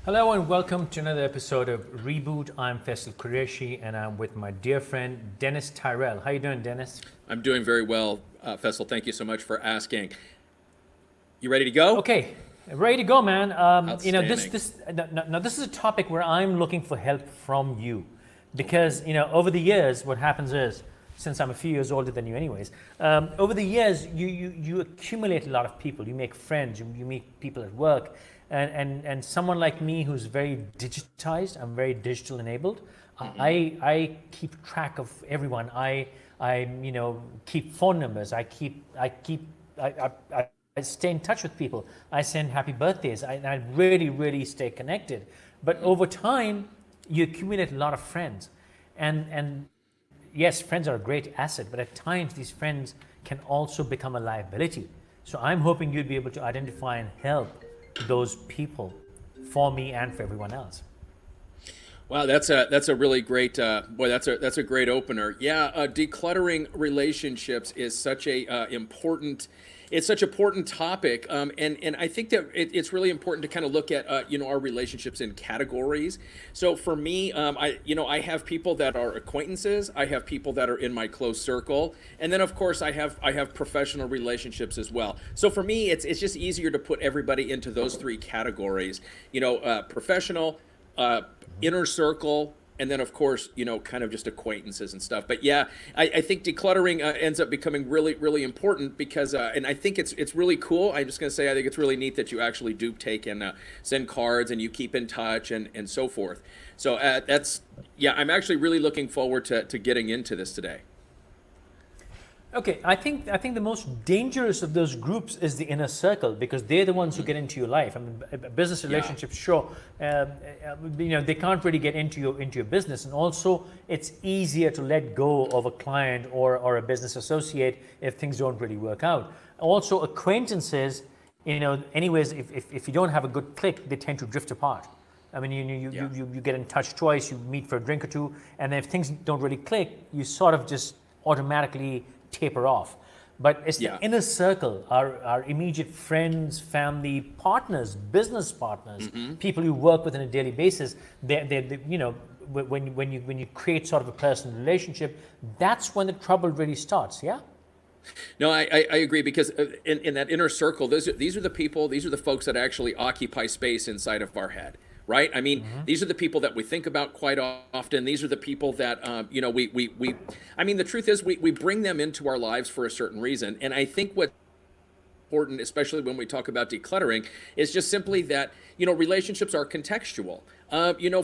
Hello and welcome to another episode of Reboot. I'm Faisal Qureshi and I'm with my dear friend Dennis Tyrell. How you doing, Dennis? I'm doing very well, Faisal. Thank you so much for asking. You ready to go? Okay, ready to go, man. Outstanding. This is a topic where I'm looking for help from you, because over the years, what happens is, since I'm a few years older than you, anyways, over the years you accumulate a lot of people. You make friends. You meet people at work. And someone like me who's very digitized, I'm very digital enabled. I keep track of everyone. I keep phone numbers. I stay in touch with people. I send happy birthdays. I really stay connected. But over time, you accumulate a lot of friends, and yes, friends are a great asset. But at times, these friends can also become a liability. So I'm hoping you'd be able to identify and help those people for me and for everyone else. Wow, that's a really great boy. That's a great opener. Yeah, decluttering relationships is such a important. It's such an important topic, and I think that it's really important to kind of look at our relationships in categories. So for me, I have people that are acquaintances, I have people that are in my close circle, and then of course I have professional relationships as well. So for me, it's just easier to put everybody into those three categories. Professional, uh, inner circle, and then of course kind of just acquaintances and stuff. But yeah, I think decluttering ends up becoming really important because and I think it's really cool. I'm just going to say I think it's really neat that you actually do take and send cards and you keep in touch and so forth. So that's yeah, I'm actually really looking forward to getting into this today. Okay, I think the most dangerous of those groups is the inner circle, because they're the ones who get into your life. I mean, business Yeah. relationships, sure, they can't really get into your business, and also it's easier to let go of a client or a business associate if things don't really work out. Also, acquaintances, anyways, if you don't have a good click, they tend to drift apart. I mean, Yeah. you get in touch twice, you meet for a drink or two, and then if things don't really click, you sort of just automatically taper off. But it's the Yeah. inner circle, our immediate friends, family, partners, business partners, people you work with on a daily basis. When you create sort of a personal relationship, that's when the trouble really starts. Yeah. No, I agree because in that inner circle, these are the people, these are the folks that actually occupy space inside of our head, right? I mean, these are the people that we think about quite often. These are the people that, I mean, the truth is we bring them into our lives for a certain reason. And I think what's important, especially when we talk about decluttering, is just simply that, relationships are contextual.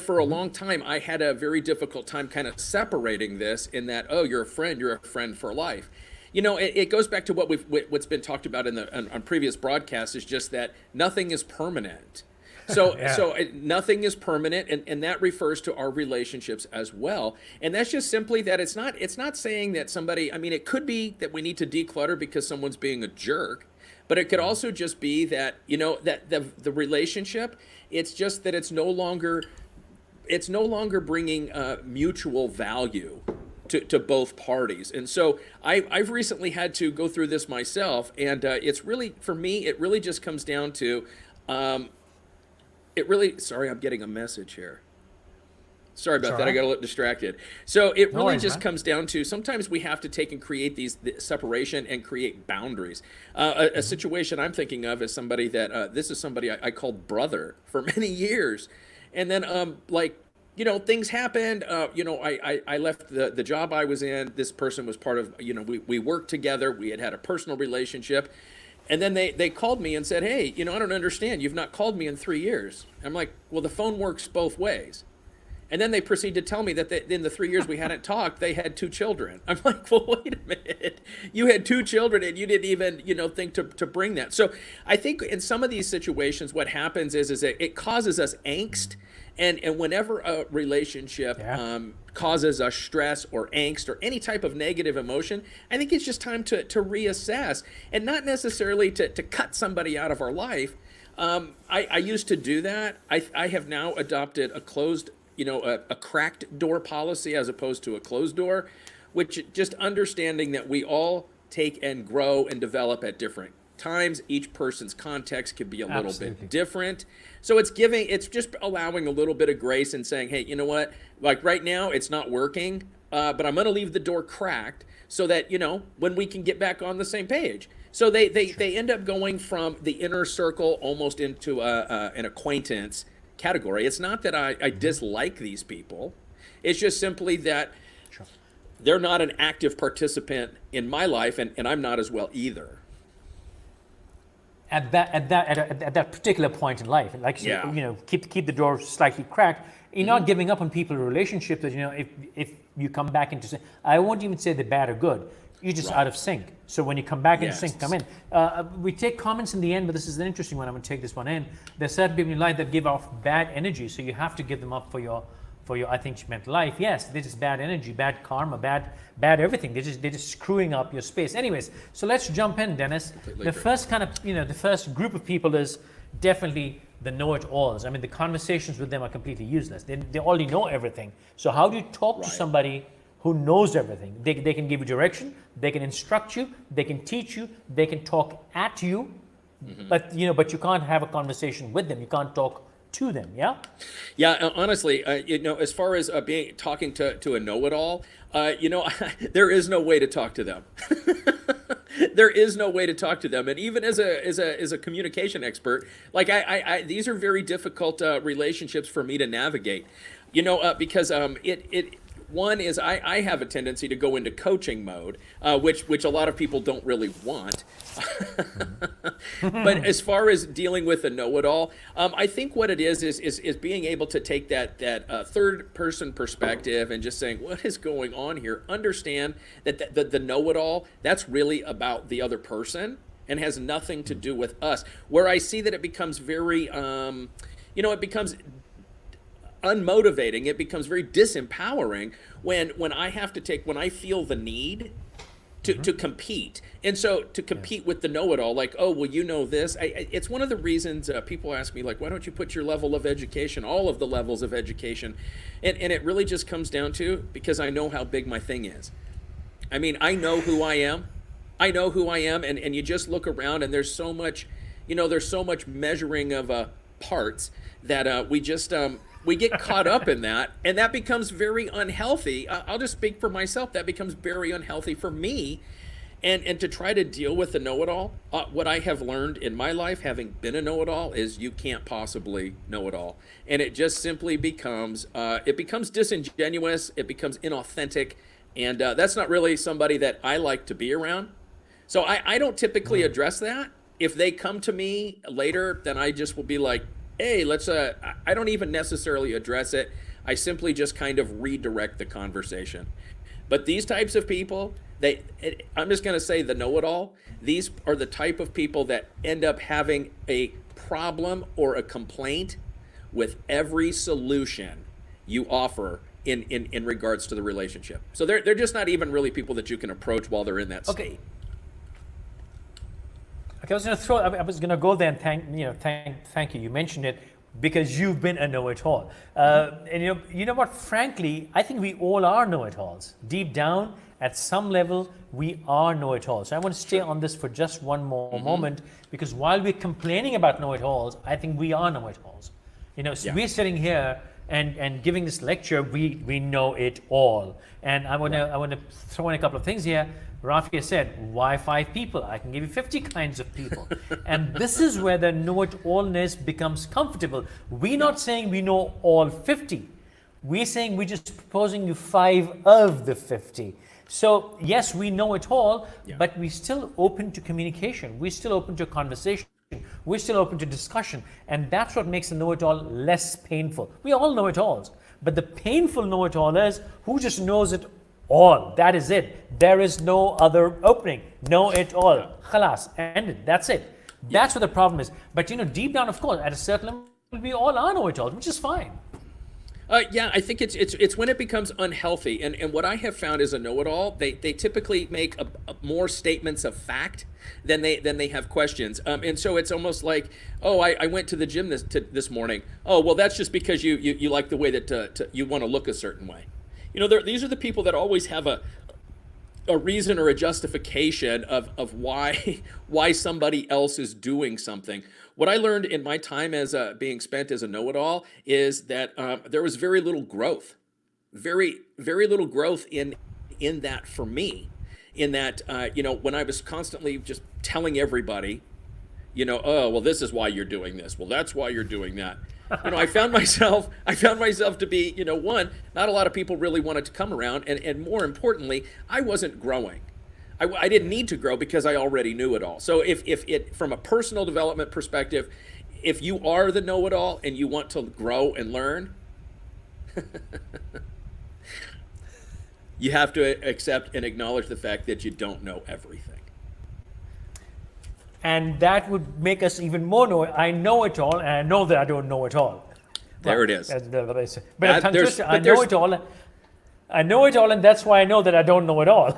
For a long time, I had a very difficult time kind of separating this in that, oh, you're a friend for life. It goes back to what's been talked about on previous broadcasts is just that nothing is permanent. So, Yeah. so nothing is permanent, and that refers to our relationships as well. And that's just simply that it's not saying that somebody. I mean, it could be that we need to declutter because someone's being a jerk, but it could also just be that that the relationship. It's just that it's no longer bringing mutual value to both parties. And so I've recently had to go through this myself, and it's really, for me, it really just comes down to, um, sorry, I'm getting a message here. Sorry It's about all that. I right. got a little distracted. So it No really worries, just man. comes down to sometimes we have to take and create the separation and create boundaries. A situation I'm thinking of is somebody that this is somebody I called brother for many years, and then things happened. I left the job I was in. This person was part of, we worked together. We had a personal relationship. And then they called me and said, hey, I don't understand. You've not called me in 3 years. I'm like, well, the phone works both ways. And then they proceed to tell me that in the 3 years we hadn't talked, they had two children. I'm like, well, wait a minute. You had two children and you didn't even, think to bring that. So I think in some of these situations, what happens is that it causes us angst. And whenever a relationship Yeah. causes us stress or angst or any type of negative emotion, I think it's just time to reassess and not necessarily to cut somebody out of our life. I used to do that. I have now adopted a cracked door policy as opposed to a closed door, which just understanding that we all take and grow and develop at different times each person's context could be a little Absolutely. bit different. So it's just allowing a little bit of grace and saying, hey, you know what? Like right now, it's not working, but I'm going to leave the door cracked so that, when we can get back on the same page. So they end up going from the inner circle almost into an acquaintance category. It's not that I dislike these people. It's just simply that they're not an active participant in my life, and I'm not as well either. At that particular point in life, like you said, Yeah. keep the door slightly cracked. You're not giving up on people in relationships that if you come back into sync. I won't even say they're bad or good. You're just Right. out of sync. So when you come back into Yes. sync, come in. We take comments in the end, but this is an interesting one. I'm going to take this one in. There's certain people in life that give off bad energy, so you have to give them up for your I think she meant life. Yes, this is bad energy, bad karma, bad everything. They're just screwing up your space. Anyways, so let's jump in, Dennis. Completely The agree. first kind of the first group of people is definitely the know-it-alls. I mean, the conversations with them are completely useless. They already know everything. So how do you talk to Right. somebody who knows everything? They can give you direction, they can instruct you, they can teach you, they can talk at you, but you can't have a conversation with them. You can't talk to them. Yeah. Yeah, honestly, as far as talking to a know-it-all, there is no way to talk to them. There is no way to talk to them, and even as a communication expert, like these are very difficult relationships for me to navigate. Because one is I have a tendency to go into coaching mode, which a lot of people don't really want. But as far as dealing with a know-it-all, I think what it is being able to take that third-person perspective and just saying, what is going on here? Understand that the know-it-all, that's really about the other person and has nothing to do with us. Where I see that it becomes very, it becomes unmotivating. It becomes very disempowering when I feel the need to compete. And so to compete with the know-it-all, like, oh, well, you know this. It's one of the reasons people ask me, like, why don't you put your level of education, all of the levels of education? And it really just comes down to, because I know how big my thing is. I mean, I know who I am. And you just look around and there's so much measuring of parts that we get caught up in that, and that becomes very unhealthy. I'll just speak for myself. That becomes very unhealthy for me. And to try to deal with the know-it-all, what I have learned in my life, having been a know-it-all, is you can't possibly know it all. And it just simply becomes disingenuous, it becomes inauthentic, and that's not really somebody that I like to be around. So I don't typically address that. If they come to me later, then I just will be like, hey, I don't even necessarily address it. I simply just kind of redirect the conversation. But these types of people, I'm just going to say the know-it-all, these are the type of people that end up having a problem or a complaint with every solution you offer in regards to the relationship. So they're just not even really people that you can approach while they're in that state. Okay. I was going to go there and thank you. You mentioned it because you've been a know-it-all. And you know what? Frankly, I think we all are know-it-alls. Deep down, at some level, we are know-it-alls. So I want to stay on this for just one more moment, because while we're complaining about know-it-alls, I think we are know-it-alls. So we're sitting here and giving this lecture, we know it all. And I want to throw in a couple of things here. Rafi said, why 5 people? I can give you 50 kinds of people. And this is where the know-it-allness becomes comfortable. We're not saying we know all 50. We're saying we're just proposing you 5 of the 50. So yes, we know it all, but we're still open to communication. We're still open to conversation. We're still open to discussion. And that's what makes the know-it-all less painful. We all know it alls, but the painful know-it-all is who just knows it all. That is it. There is no other opening. Know it all. Khalas. Ended. That's it. That's what the problem is. But deep down, of course, at a certain level, we all are know-it-alls, which is fine. I think it's when it becomes unhealthy. And what I have found is a know-it-all, they typically make more statements of fact than they have questions. And so it's almost like, oh, I went to the gym this morning. Oh, well, that's just because you like the way that you want to look a certain way. These are the people that always have a reason or a justification of why why somebody else is doing something. What I learned in my time as being spent as a know-it-all is that there was very little growth, very little growth in that for me. In that, when I was constantly just telling everybody, oh, well, this is why you're doing this. Well, that's why you're doing that. I found myself to be, one, not a lot of people really wanted to come around, and more importantly, I wasn't growing. I didn't need to grow because I already knew it all. So if it, from a personal development perspective, if you are the know-it-all and you want to grow and learn, you have to accept and acknowledge the fact that you don't know everything. And that would make us even more know. I know it all, and I know that I don't know it all. There it is. But I know it all. I know it all, and that's why I know that I don't know it all.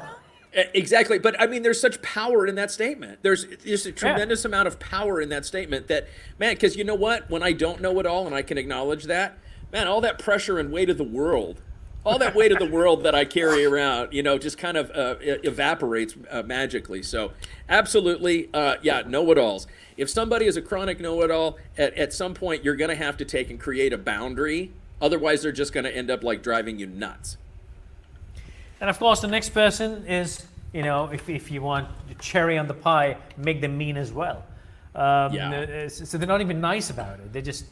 Exactly. But I mean, there's such power in that statement. There's a tremendous amount of power in that statement that, man, because you know what? When I don't know it all and I can acknowledge that, man, all that pressure and weight of the world, all that weight of the world that I carry around, just kind of evaporates magically. So absolutely, know-it-alls. If somebody is a chronic know-it-all, at some point you're going to have to take and create a boundary. Otherwise, they're just going to end up like driving you nuts. And of course, the next person is, if you want the cherry on the pie, make them mean as well. So they're not even nice about it. They're just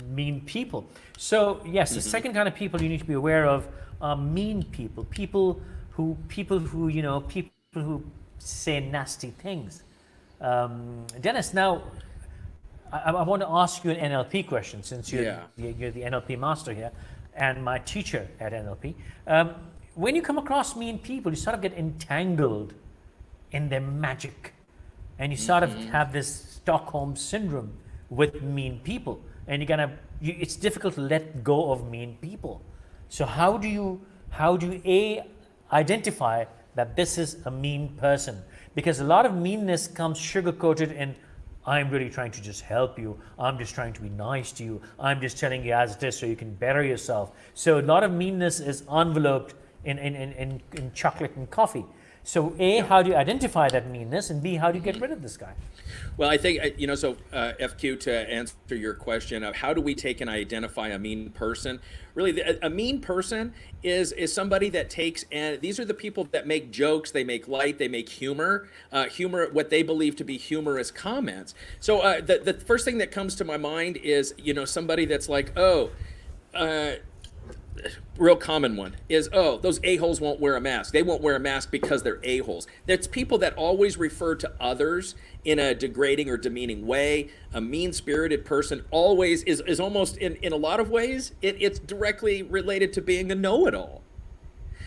mean people. So yes, the second kind of people you need to be aware of are mean people. People who say nasty things. Dennis, now I want to ask you an NLP question, since you're the NLP master here and my teacher at NLP. When you come across mean people, you sort of get entangled in their magic. And you sort of have this Stockholm syndrome with mean people, and it's difficult to let go of mean people. So how do you identify that this is a mean person? Because a lot of meanness comes sugar-coated in, I'm really trying to just help you. I'm just trying to be nice to you. I'm just telling you as it is so you can better yourself. So a lot of meanness is enveloped in chocolate and coffee. So A, how do you identify that meanness? And B, how do you get rid of this guy? Well, I think, FQ, to answer your question of how do we take and identify a mean person? Really, a mean person is somebody that takes, and these are the people that make jokes, they make light, they make humor, what they believe to be humorous comments. So the first thing that comes to my mind is, somebody that's like, real common one is, those a-holes won't wear a mask. They won't wear a mask because they're a-holes. That's people that always refer to others in a degrading or demeaning way. A mean-spirited person always is almost, in a lot of ways, it's directly related to being a know-it-all.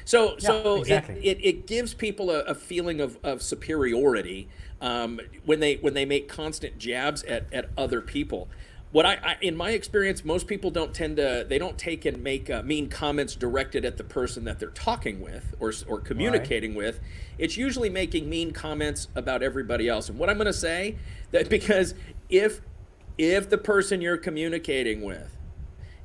So exactly. it gives people a feeling of superiority when they make constant jabs at other people. What I in my experience, most people don't take and make mean comments directed at the person that they're talking with or communicating with. It's usually making mean comments about everybody else. And what I'm going to say, that because if the person you're communicating with,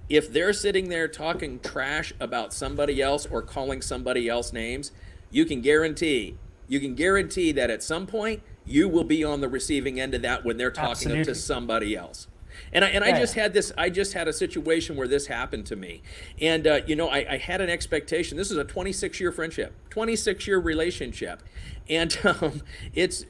if they're sitting there talking trash about somebody else or calling somebody else names, you can guarantee that at some point you will be on the receiving end of that when they're talking to somebody else. I just had a situation where this happened to me, and I had an expectation. This is a 26-year friendship, 26-year relationship, and it's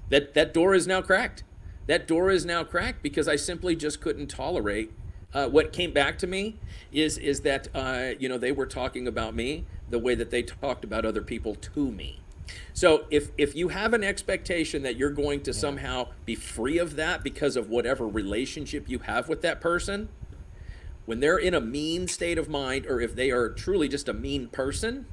that door is now cracked. That door is now cracked because I simply just couldn't tolerate. What came back to me is that they were talking about me the way that they talked about other people to me. So if you have an expectation that you're going to somehow be free of that because of whatever relationship you have with that person, when they're in a mean state of mind, or if they are truly just a mean person,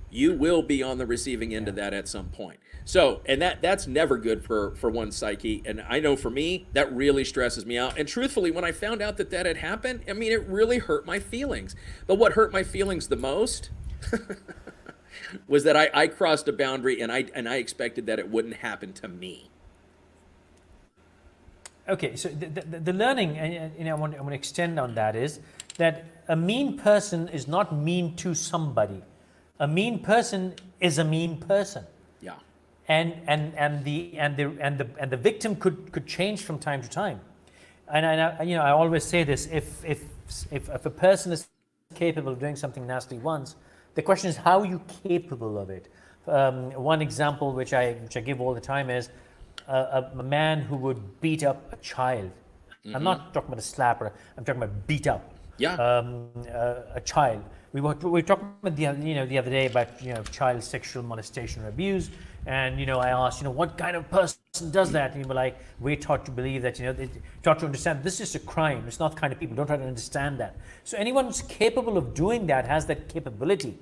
you will be on the receiving end of that at some point. So, and that's never good for one's psyche. And I know for me, that really stresses me out. And truthfully, when I found out that had happened, I mean, it really hurt my feelings. But what hurt my feelings the most was that I crossed a boundary, and I expected that it wouldn't happen to me. Okay, so the learning, and I want to extend on that, is that a mean person is not mean to somebody. A mean person is a mean person. Yeah. And the victim could change from time to time. And I always say this: if a person is capable of doing something nasty once, the question is, how are you capable of it? One example which I give all the time is a man who would beat up a child. I'm not talking about a slapper. I'm talking about beat up Yeah. a child. We were talking about the other day about child sexual molestation or abuse, and I asked what kind of person does that, and you were like, we're taught to believe that they taught to understand this is a crime. It's not the kind of people. Don't try to understand that. So anyone who's capable of doing that has that capability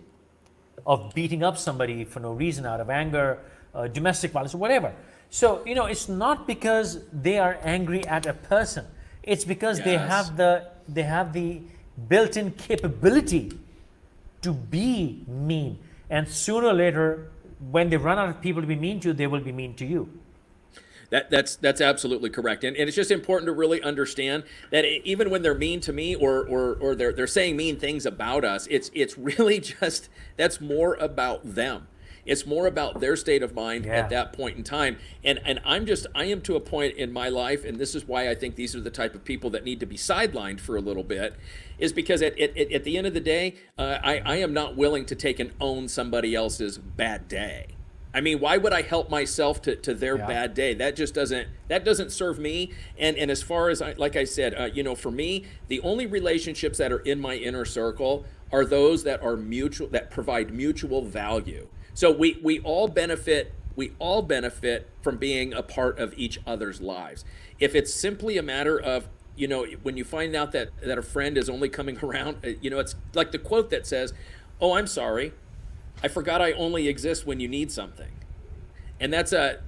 of beating up somebody for no reason, out of anger, domestic violence, or whatever. So it's not because they are angry at a person. It's because they Yes. have the built-in capability to be mean, and sooner or later, when they run out of people to be mean to, they will be mean to you. That's absolutely correct, and it's just important to really understand that even when they're mean to me or they're saying mean things about us, it's really just that's more about them. It's more about their state of mind at that point in time. And I am to a point in my life, and this is why I think these are the type of people that need to be sidelined for a little bit, is because at the end of the day, I am not willing to take and own somebody else's bad day. I mean, why would I help myself to their bad day? That just doesn't serve me. And as far as like I said, for me, the only relationships that are in my inner circle are those that are mutual, that provide mutual value. So we all benefit from being a part of each other's lives. If it's simply a matter of, when you find out that a friend is only coming around, it's like the quote that says, "Oh, I'm sorry, I forgot I only exist when you need something." And that's a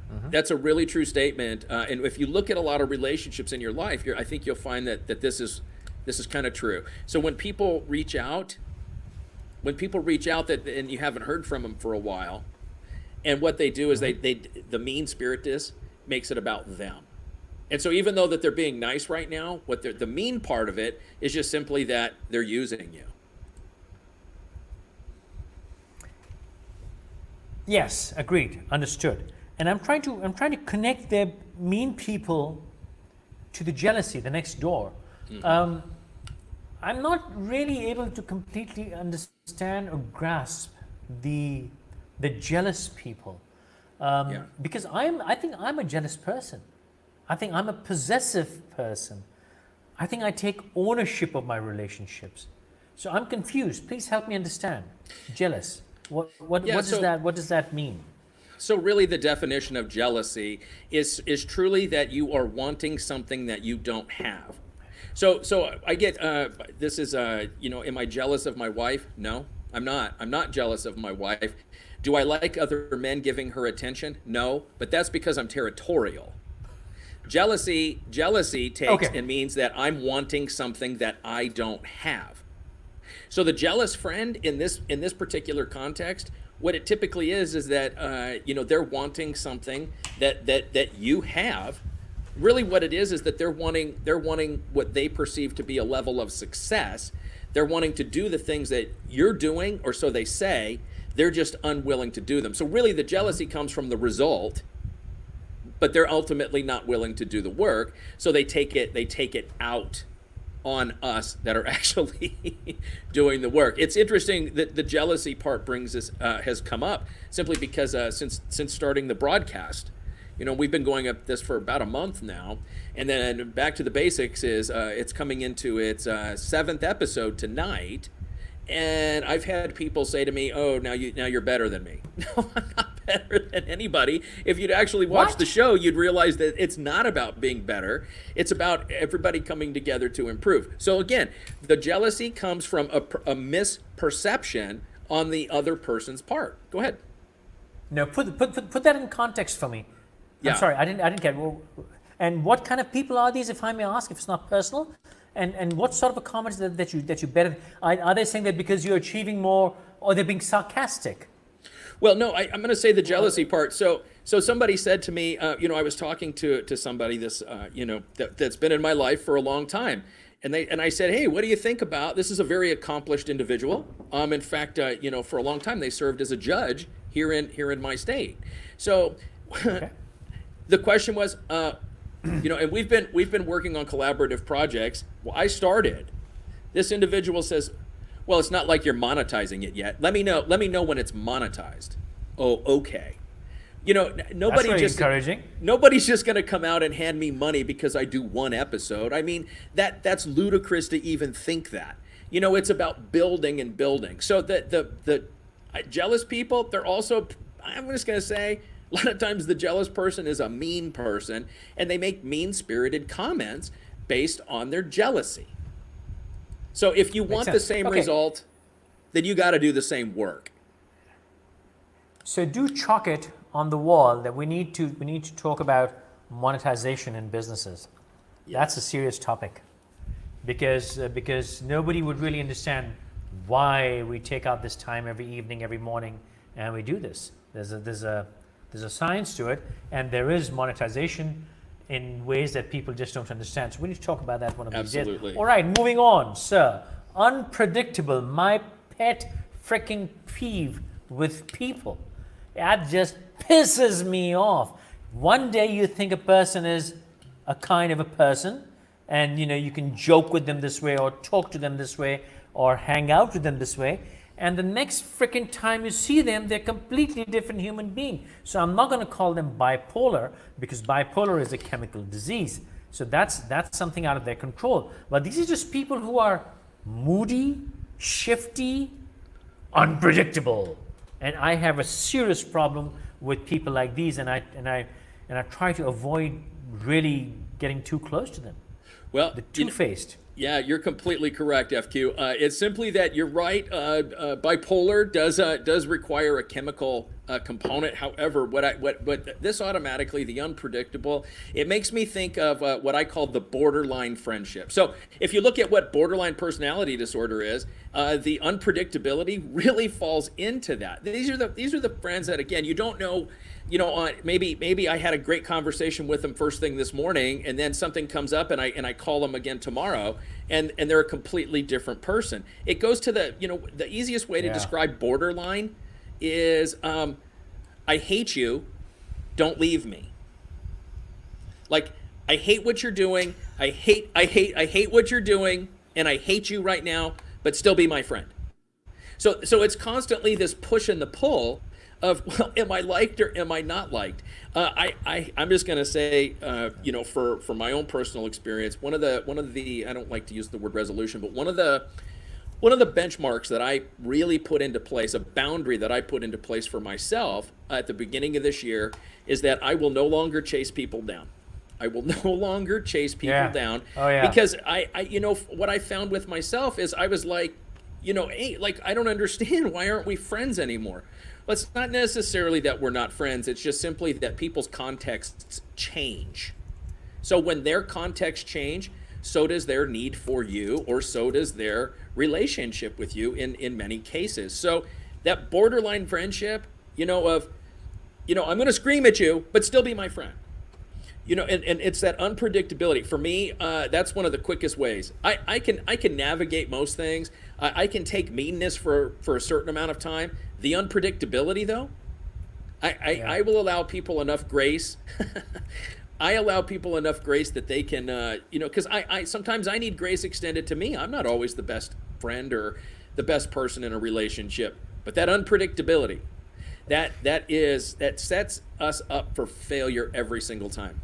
really true statement. And if you look at a lot of relationships in your life, I think you'll find that this is kind of true. So when people reach out that and you haven't heard from them for a while, and what they do is they the mean spiritedness makes it about them. And so even though that they're being nice right now, the mean part of it is just simply that they're using you. Yes, agreed, understood. And I'm trying to connect the mean people to the jealousy, the next door. I'm not really able to completely understand or grasp the jealous people, because I think I'm a jealous person. I think I'm a possessive person. I think I take ownership of my relationships. So I'm confused. Please help me understand. Jealous. What does that mean? So really the definition of jealousy is truly that you are wanting something that you don't have. So I get this is am I jealous of my wife? No, I'm not. I'm not jealous of my wife. Do I like other men giving her attention? No, but that's because I'm territorial. Jealousy takes and means that I'm wanting something that I don't have. So the jealous friend in this particular context, what it typically is that they're wanting something that you have. Really what it is that they're wanting what they perceive to be a level of success. They're wanting to do the things that you're doing, or so they say. They're just unwilling to do them. So really the jealousy comes from the result, but they're ultimately not willing to do the work. So they take it out on us that are actually doing the work. It's interesting that the jealousy part has come up simply because since starting the broadcast, we've been going up this for about a month now, and then Back to the Basics is it's coming into its 7th episode tonight, and I've had people say to me, "Oh, now you're better than me." No, I'm not better than anybody. If you'd actually watched the show, you'd realize that it's not about being better. It's about everybody coming together to improve. So again, the jealousy comes from a misperception on the other person's part. Go ahead. No, put that in context for me. Yeah. I'm sorry, I didn't get. And what kind of people are these, if I may ask, if it's not personal? And what sort of a comment that you better? Are they saying that because you're achieving more, or they're being sarcastic? Well, no, I'm going to say the jealousy part. So somebody said to me, I was talking to somebody that's been in my life for a long time, And I said, hey, what do you think about this? Is a very accomplished individual. In fact, for a long time they served as a judge here in my state. So Okay. the question was, and we've been working on collaborative projects. Well, I started. This individual says, well, it's not like you're monetizing it yet. Let me know when it's monetized. Oh, okay. That's very encouraging. Nobody's just going to come out and hand me money because I do one episode. I mean, that's ludicrous to even think that. It's about building and building. So the jealous people, they're also, I'm just going to say, a lot of times the jealous person is a mean person, and they make mean-spirited comments based on their jealousy. So if you want the same result, then you got to do the same work. So do chalk it on the wall that we need to talk about monetization in businesses. That's a serious topic, because nobody would really understand why we take out this time every evening, every morning, and we do this. There's a science to it, and there is monetization in ways that people just don't understand. So we need to talk about that one of these days. Absolutely. All right, moving on, sir. Unpredictable, my pet freaking peeve with people. That just pisses me off. One day you think a person is a kind of a person, and you can joke with them this way, or talk to them this way, or hang out with them this way, and the next freaking time you see them, they're completely different human being. So I'm not going to call them bipolar, because bipolar is a chemical disease. So that's something out of their control. But these are just people who are moody, shifty, unpredictable. And I have a serious problem with people like these, and I try to avoid really getting too close to them. Well, The two-faced. Yeah, you're completely correct, FQ. It's simply that you're right. Bipolar does require a chemical component. However, what this automatically, the unpredictable, it makes me think of what I call the borderline friendship. So if you look at what borderline personality disorder is, the unpredictability really falls into that. These are the friends that, again, you don't know. Maybe I had a great conversation with them first thing this morning, and then something comes up, and I call them again tomorrow, and they're a completely different person. It goes to the easiest way to describe borderline is I hate you, don't leave me. Like, I hate what you're doing. I hate what you're doing, and I hate you right now, but still be my friend. So it's constantly this push and the pull of, well, am I liked or am I not liked? I'm just going to say, for my own personal experience, one of the I don't like to use the word resolution, but one of the benchmarks that I really put into place, a boundary that I put into place for myself at the beginning of this year, is that I will no longer chase people down. I will no longer chase people down. Oh, yeah. Because I what I found with myself is I was like, hey, like, I don't understand, why aren't we friends anymore? Well, it's not necessarily that we're not friends. It's just simply that people's contexts change. So when their contexts change, so does their need for you, or so does their relationship with you in many cases. So that borderline friendship, I'm going to scream at you, but still be my friend. And it's that unpredictability. For me, that's one of the quickest ways. I can navigate most things. I can take meanness for a certain amount of time. The unpredictability, though, I will allow people enough grace. I allow people enough grace that they can, because I sometimes I need grace extended to me. I'm not always the best friend or the best person in a relationship, but that unpredictability, that sets us up for failure every single time.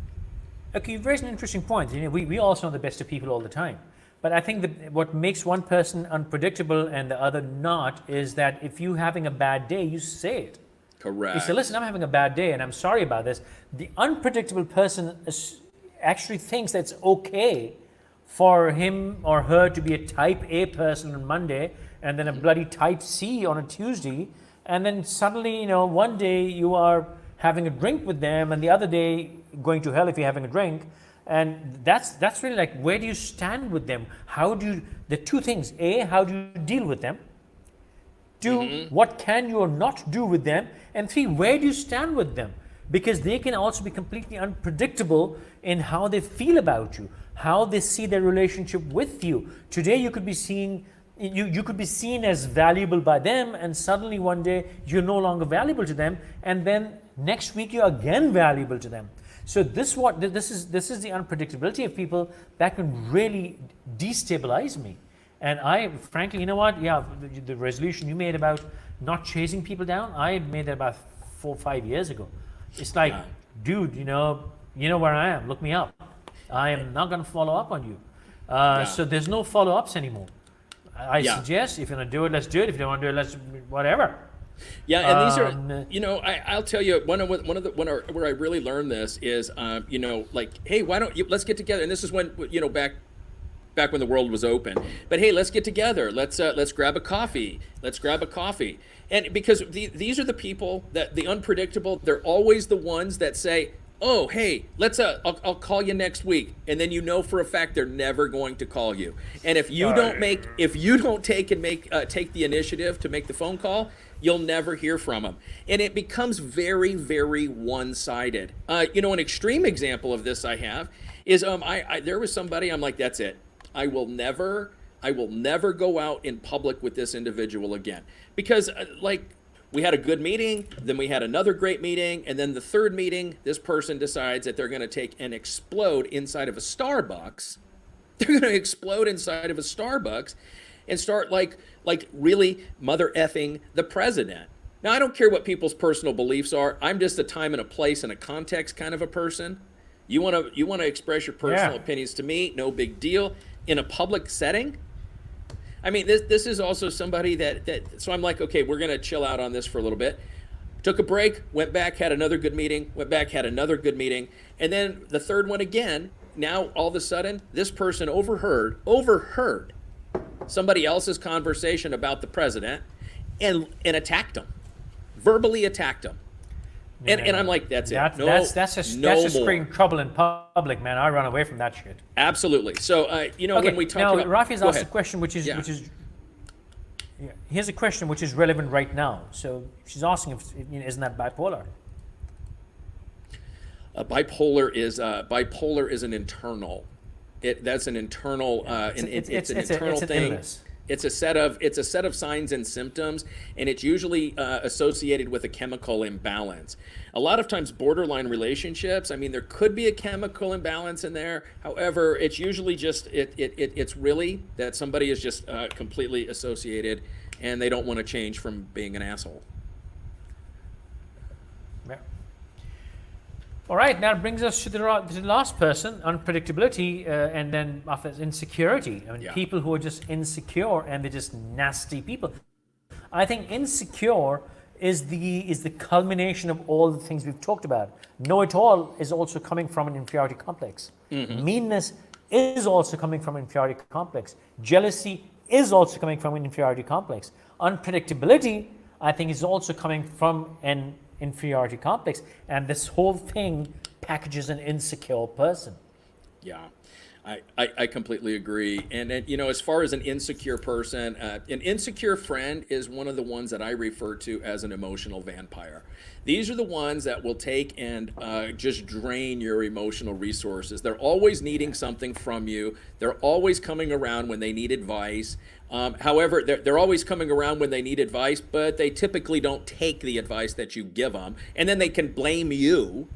Okay, you've raised an interesting point. We also know the best of people all the time. But I think that what makes one person unpredictable and the other not is that if you're having a bad day, you say it. Correct. You say, listen, I'm having a bad day and I'm sorry about this. The unpredictable person actually thinks that it's okay for him or her to be a type A person on Monday and then a bloody type C on a Tuesday. And then suddenly, one day you are having a drink with them and the other day going to hell if you're having a drink. And that's really like, where do you stand with them? The two things. A, how do you deal with them? Two, what can you or not do with them? And three, where do you stand with them? because they can also be completely unpredictable in how they feel about you, how they see their relationship with you. Today you could be seeing you could be seen as valuable by them, and suddenly one day you're no longer valuable to them, and then next week you're again valuable to them. So this is the unpredictability of people that can really destabilize me. And I, frankly, you know what? Yeah, the resolution you made about not chasing people down, I made that about 4 or 5 years ago. It's like, dude, you know where I am. Look me up. I am not going to follow up on you. So there's no follow-ups anymore. I suggest if you're going to do it, let's do it. If you don't want to do it, let's whatever. Yeah, and these are, you know, I'll tell you where I really learned this is, you know, like, hey, why don't you let's get together? And this is when, you know, back when the world was open. But hey, let's get together. Let's grab a coffee. Let's grab a coffee. And because these are the people that the unpredictable. They're always the ones that say, oh, hey, let's I'll call you next week, and then you know for a fact they're never going to call you. And if you don't take the initiative to make the phone call, you'll never hear from them, and it becomes very, very one-sided. You know, an extreme example of this I have is there was somebody I'm like, that's it. I will never go out in public with this individual again, because like. We had a good meeting, then we had another great meeting, and then the third meeting, this person decides that they're going to take and explode inside of a Starbucks. They're going to explode inside of a Starbucks and start like really mother effing the president. Now, I don't care what people's personal beliefs are. I'm just a time and a place and a context kind of a person. You want to express your personal opinions to me, no big deal. In a public setting, I mean, this is also somebody that so I'm like, okay, we're going to chill out on this for a little bit. Took a break, went back, had another good meeting, went back, had another good meeting. And then the third one again, now all of a sudden, this person overheard somebody else's conversation about the president and attacked him, verbally attacked him. And I'm like, that's it. That's just bringing trouble in public, man. I run away from that shit. Absolutely. So, you know, when we talk about... Now, Rafi's asked a question here's a question which is relevant right now. So she's asking if, isn't that bipolar? Bipolar is an internal. That's an internal. It's an internal thing. Illness. It's a set of signs and symptoms, and it's usually associated with a chemical imbalance. A lot of times, borderline relationships. I mean, there could be a chemical imbalance in there. However, it's usually just it's really that somebody is just completely associated, and they don't want to change from being an asshole. Yeah. All right, now it brings us to the last person, unpredictability, and then after insecurity. I mean, people who are just insecure and they're just nasty people. I think insecure is the culmination of all the things we've talked about. Know-it-all is also coming from an inferiority complex. Mm-hmm. Meanness is also coming from an inferiority complex. Jealousy is also coming from an inferiority complex. Unpredictability, I think, is also coming from an inferiority complex, and this whole thing packages an insecure person. Yeah, I completely agree. And you know, as far as an insecure person, an insecure friend is one of the ones that I refer to as an emotional vampire. These are the ones that will take and just drain your emotional resources. They're always needing something from you. They're always coming around when they need advice. However, they're always coming around when they need advice, but they typically don't take the advice that you give them. And then they can blame you.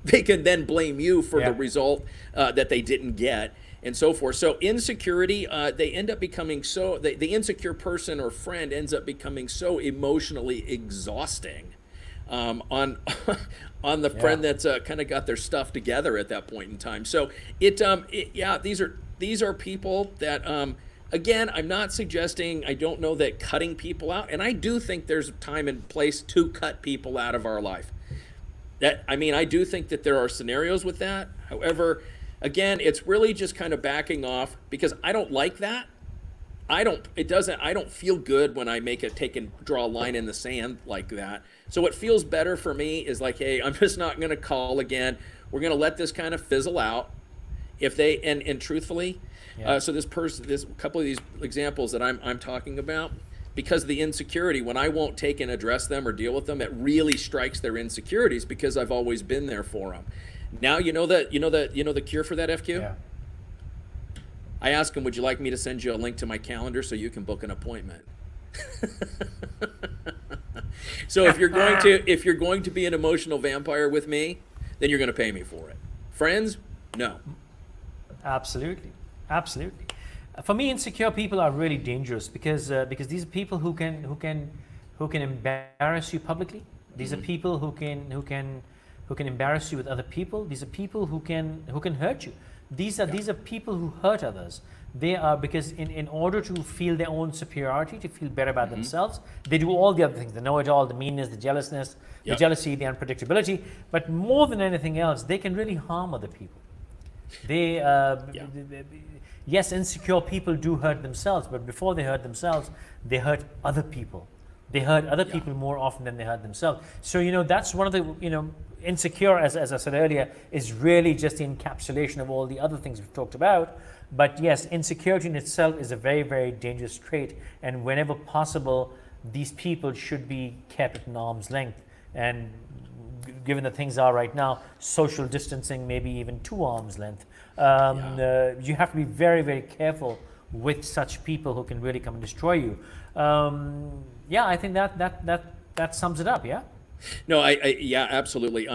They can then blame you for the result that they didn't get, and so forth. So insecurity, they end up becoming the insecure person or friend ends up becoming so emotionally exhausting on the friend that's kind of got their stuff together at that point in time. So these are people that again, I'm not suggesting, I don't know that cutting people out, and I do think there's a time and place to cut people out of our life. I do think that there are scenarios with that. However, again, it's really just kind of backing off, because I don't like that. I don't feel good when I draw a line in the sand like that. So what feels better for me is like, hey, I'm just not going to call again. We're going to let this kind of fizzle out. If they, and truthfully, so this couple of these examples that I'm talking about, because the insecurity, when I won't take and address them or deal with them, it really strikes their insecurities because I've always been there for them. Now the cure for that, FQ? Yeah. I ask them, would you like me to send you a link to my calendar so you can book an appointment? So if you're going to be an emotional vampire with me, then you're going to pay me for it. Friends, no. Absolutely, absolutely. For me, insecure people are really dangerous because these are people who can embarrass you publicly. These are people who can embarrass you with other people. These are people who can hurt you. These are people who hurt others. They are, because in order to feel their own superiority, to feel better about themselves, they do all the other things, the know-it-all, the meanness, the jealousness, the jealousy, the unpredictability. But more than anything else, they can really harm other people. Yes, insecure people do hurt themselves, but before they hurt themselves, they hurt other people. They hurt other people more often than they hurt themselves. So, that's one of the, insecure, as I said earlier, is really just the encapsulation of all the other things we've talked about. But yes, insecurity in itself is a very, very dangerous trait. And whenever possible, these people should be kept at an arm's length. And given the things are right now, social distancing, maybe even 2 arms length. You have to be very, very careful with such people who can really come and destroy you. I think that sums it up. Yeah. No, yeah, absolutely.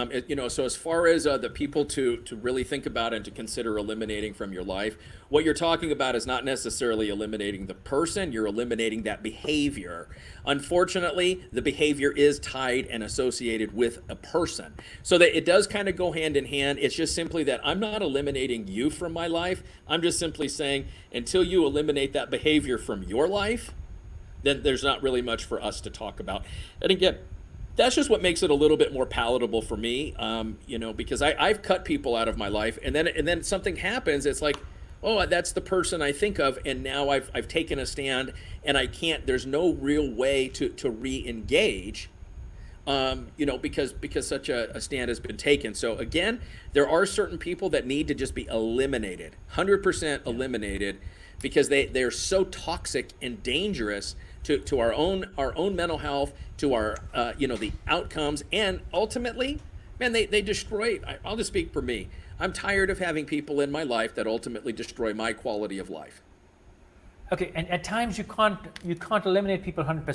So as far as the people to really think about and to consider eliminating from your life, what you're talking about is not necessarily eliminating the person, you're eliminating that behavior. Unfortunately, the behavior is tied and associated with a person. So that it does kind of go hand in hand. It's just simply that I'm not eliminating you from my life. I'm just simply saying, until you eliminate that behavior from your life, then there's not really much for us to talk about. And again, that's just what makes it a little bit more palatable for me, because I've cut people out of my life, and then something happens. It's like, oh, that's the person I think of, and now I've taken a stand, and I can't. There's no real way to re-engage, because such a stand has been taken. So again, there are certain people that need to just be eliminated, 100% eliminated, because they're so toxic and dangerous to our own mental health, to our the outcomes, and ultimately, man, they destroy. I'll just speak for me. I'm tired of having people in my life that ultimately destroy my quality of life. Okay, and at times you can't eliminate people 100%.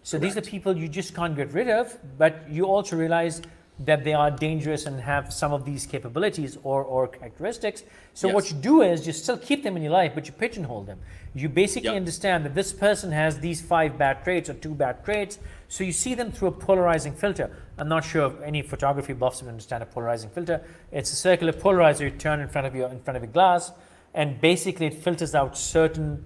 So Correct. These are people you just can't get rid of, but you also realize that they are dangerous and have some of these capabilities or characteristics. So Yes. what you do is you still keep them in your life, but you pigeonhole them. You basically understand that this person has these 5 bad traits or 2 bad traits. So you see them through a polarizing filter. I'm not sure if any photography buffs would understand a polarizing filter. It's a circular polarizer you turn in front of your glass, and basically it filters out certain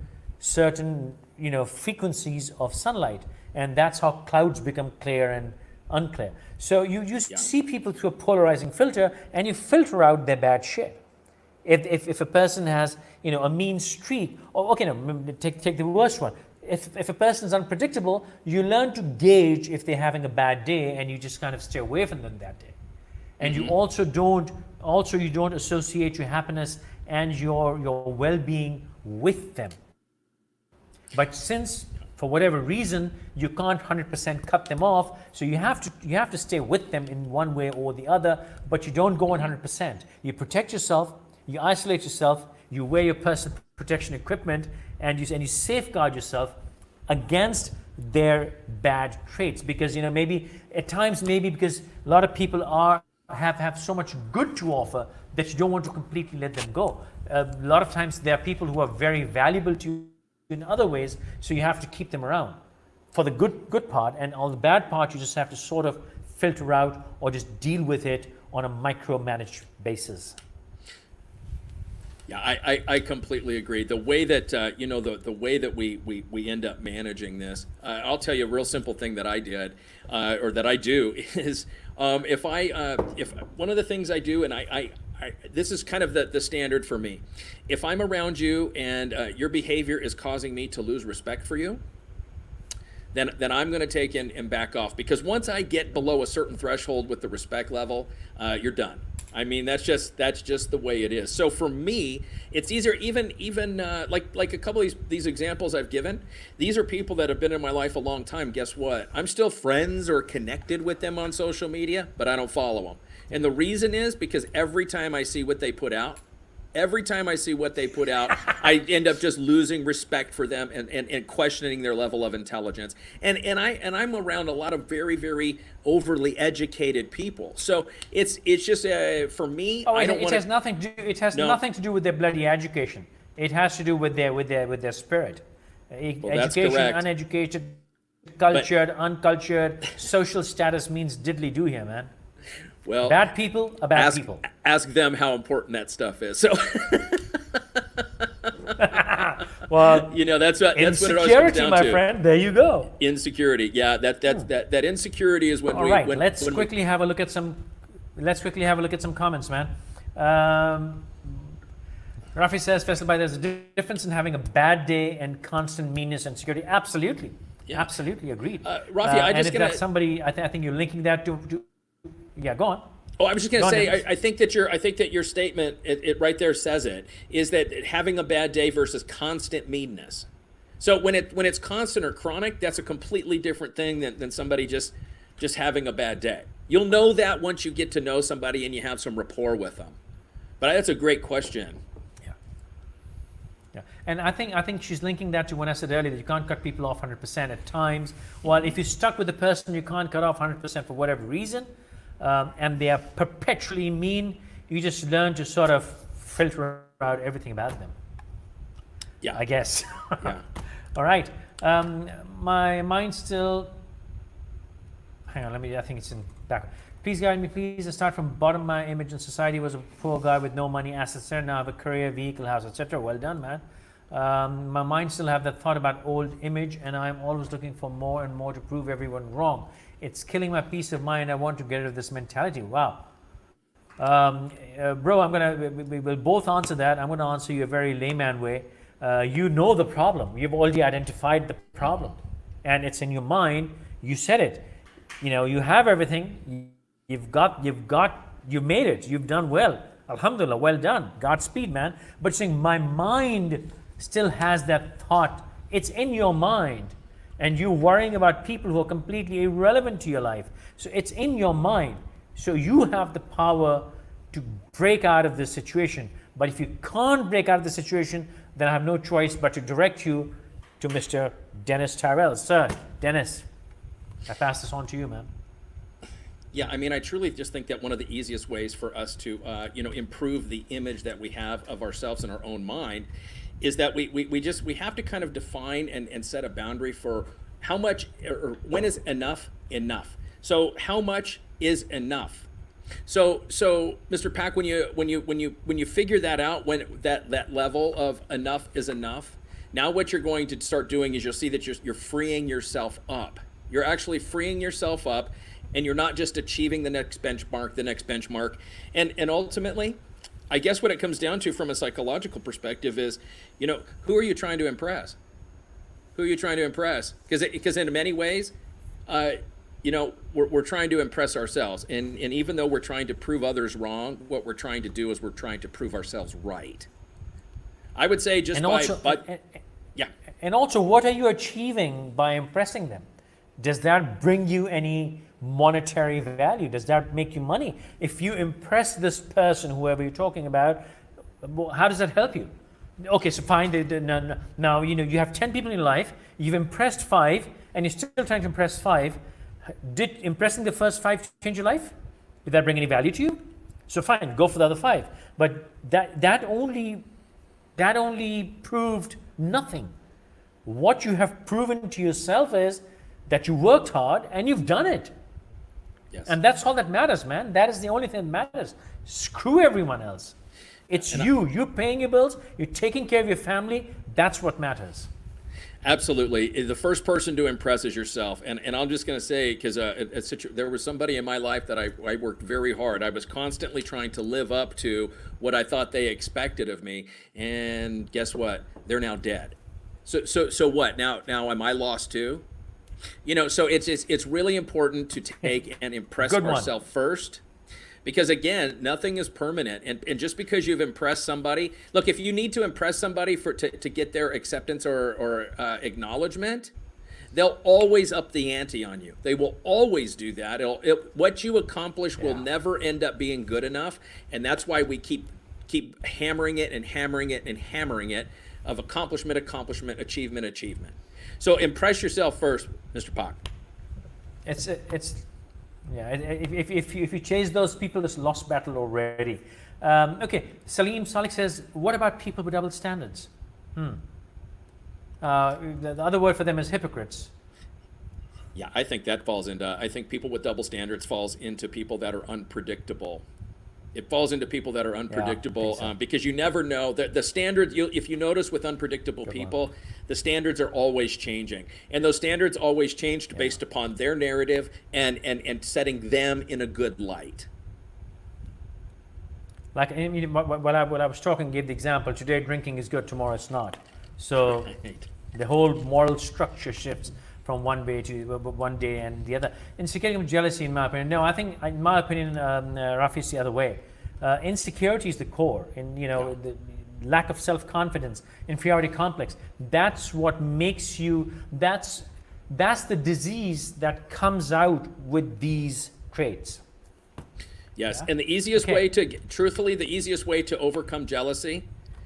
frequencies of sunlight, and that's how clouds become clear and unclear. So you see people through a polarizing filter, and you filter out their bad shit. If a person has a mean streak, or take the worst one. If a person is unpredictable, you learn to gauge if they're having a bad day, and you just kind of stay away from them that day. And you also don't associate your happiness and your well-being with them. But since for whatever reason you can't 100% cut them off, so you have to stay with them in one way or the other, but you don't go 100%. You protect yourself, you isolate yourself, you wear your personal protection equipment, and you safeguard yourself against their bad traits. Because maybe at times, because a lot of people have so much good to offer that you don't want to completely let them go. A lot of times there are people who are very valuable to you in other ways, so you have to keep them around for the good part, and on the bad part you just have to sort of filter out or just deal with it on a micromanaged basis. Yeah, I completely agree. The way that the way that we end up managing this, I'll tell you a real simple thing that I did or that I do is if one of the things I do, and I this is kind of the standard for me. If I'm around you and your behavior is causing me to lose respect for you, then I'm going to take and back off, because once I get below a certain threshold with the respect level, you're done. I mean, that's just the way it is. So for me, it's easier. Even like a couple of these examples I've given. These are people that have been in my life a long time. Guess what? I'm still friends or connected with them on social media, but I don't follow them. And the reason is because every time I see what they put out, I end up just losing respect for them and questioning their level of intelligence. And I'm around a lot of very, very overly educated people. So it's just for me. Oh, I don't want. It has nothing to do. It has No. nothing to do with their bloody education. It has to do with their spirit. Well, that's Education, correct. uneducated, cultured, uncultured, social status means diddly do here, man. Well, Bad people are bad ask people. ask them how important that stuff is. So Well, that's what it always comes insecurity, down my to. friend. There you go. Insecurity. Yeah, that insecurity is when All we right, when, let's when we- quickly have a look at some. Let's quickly have a look at some comments, man. Rafi says, Faisal Bhai, there's a difference in having a bad day and constant meanness and security. Absolutely, Yeah. absolutely agreed. Rafi, I and just if gonna- that's somebody, I think you're linking that to. Yeah, go on. Oh, I was just going Go to on, say, Dennis. I think that your statement, it right there says it, is that having a bad day versus constant meanness. So when it's constant or chronic, that's a completely different thing than somebody just having a bad day. You'll know that once you get to know somebody and you have some rapport with them. But that's a great question. Yeah, and I think she's linking that to when I said earlier that you can't cut people off 100% at times. While if you're stuck with the person you can't cut off 100% for whatever reason, and they are perpetually mean, you just learn to sort of filter out everything about them. Yeah. I guess. Yeah. All right. My mind still. Hang on. I think it's in back. Please guide me. Please. I start from bottom. My image in society was a poor guy with no money, assets. There now I have a career, vehicle, house, etc. Well done, man. My mind still have that thought about old image, and I'm always looking for more and more to prove everyone wrong. It's killing my peace of mind. I want to get rid of this mentality. Wow. Bro, we will both answer that. I'm going to answer you a very layman way. You know the problem. You've already identified the problem, and it's in your mind. You said it. You have everything. You made it. You've done well. Alhamdulillah, well done. Godspeed, man. But saying my mind still has that thought. It's in your mind. And you're worrying about people who are completely irrelevant to your life. So it's in your mind. So you have the power to break out of this situation. But if you can't break out of the situation, then I have no choice but to direct you to Mr. Dennis Tyrell. Sir, Dennis, I pass this on to you, man. Yeah, I mean, I truly just think that one of the easiest ways for us to, improve the image that we have of ourselves in our own mind is that we have to kind of define and set a boundary for how much or when is enough. So how much is enough? So Mr. Pack, when you figure that out, when that level of enough is enough, now what you're going to start doing is you'll see that you're freeing yourself up. You're actually freeing yourself up, and you're not just achieving the next benchmark, and ultimately, I guess what it comes down to from a psychological perspective is, who are you trying to impress? Who are you trying to impress? Because in many ways, we're trying to impress ourselves, and even though we're trying to prove others wrong, what we're trying to do is we're trying to prove ourselves right. I would say just yeah. And also, what are you achieving by impressing them? Does that bring you any monetary value? Does that make you money? If you impress this person, whoever you're talking about, how does that help you? Okay, so fine. Now you have 10 people in your life. You've impressed 5, and you're still trying to impress 5. Did impressing the first 5 change your life? Did that bring any value to you? So fine, go for the other 5. But that only proved nothing. What you have proven to yourself is that you worked hard and you've done it. Yes. And that's all that matters, man. That is the only thing that matters. Screw everyone else. It's you're paying your bills, you're taking care of your family. That's what matters. Absolutely. The first person to impress is yourself. And I'm just going to say, because there was somebody in my life that I worked very hard. I was constantly trying to live up to what I thought they expected of me. And guess what? They're now dead. So what? Now am I lost too? So it's really important to take and impress Good one. ourselves first, Because again, nothing is permanent. And just because you've impressed somebody, look, if you need to impress somebody to get their acceptance or acknowledgement, they'll always up the ante on you. They will always do that. What you accomplish will never end up being good enough. And that's why we keep hammering it and hammering it and hammering it of accomplishment, achievement. So impress yourself first, Mr. Pak. If you chase those people, it's lost battle already. Okay, Salim Salik says, what about people with double standards? The other word for them is hypocrites. Yeah, I think that falls into, I think people with double standards falls into people that are unpredictable. It falls into people that are unpredictable because you never know. The standards, if you notice with unpredictable people, the standards are always changing. And those standards always changed based upon their narrative and setting them in a good light. Like what I was talking, gave the example, today drinking is good, tomorrow it's not. So the whole moral structure shifts from one way to one day and the other. Insecurity and jealousy, in my opinion. No, I think, in my opinion, Rafi, is the other way. Insecurity is the core, and the lack of self-confidence, inferiority complex. That's what makes you. That's the disease that comes out with these traits. Yes, and the easiest way to, truthfully, the easiest way to overcome jealousy.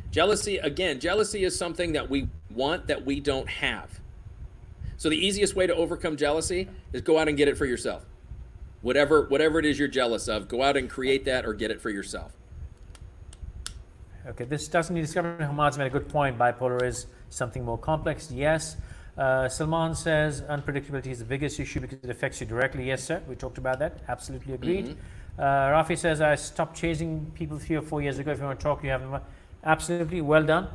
Jealousy is something that we want that we don't have. So the easiest way to overcome jealousy is go out and get it for yourself. Whatever it is you're jealous of, go out and create that or get it for yourself. Okay, this doesn't need discovery. Hamad's made a good point. Bipolar is something more complex. Yes. Salman says unpredictability is the biggest issue because it affects you directly. Yes, sir. We talked about that. Absolutely agreed. Rafi says I stopped chasing people 3 or 4 years ago. If you want to talk, you have absolutely well done.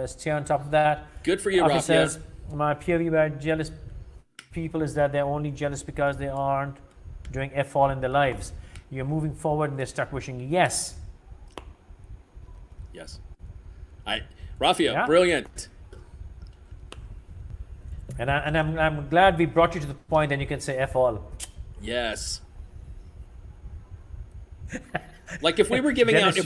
Stay on top of that. Good for you, Rafi. Says my POV about jealous people is that they're only jealous because they aren't doing F all in their lives. You're moving forward and they're stuck wishing yes. Yes. Rafi, brilliant. And I'm glad we brought you to the point and you can say F all. Yes. Like if we were giving Dennis, out,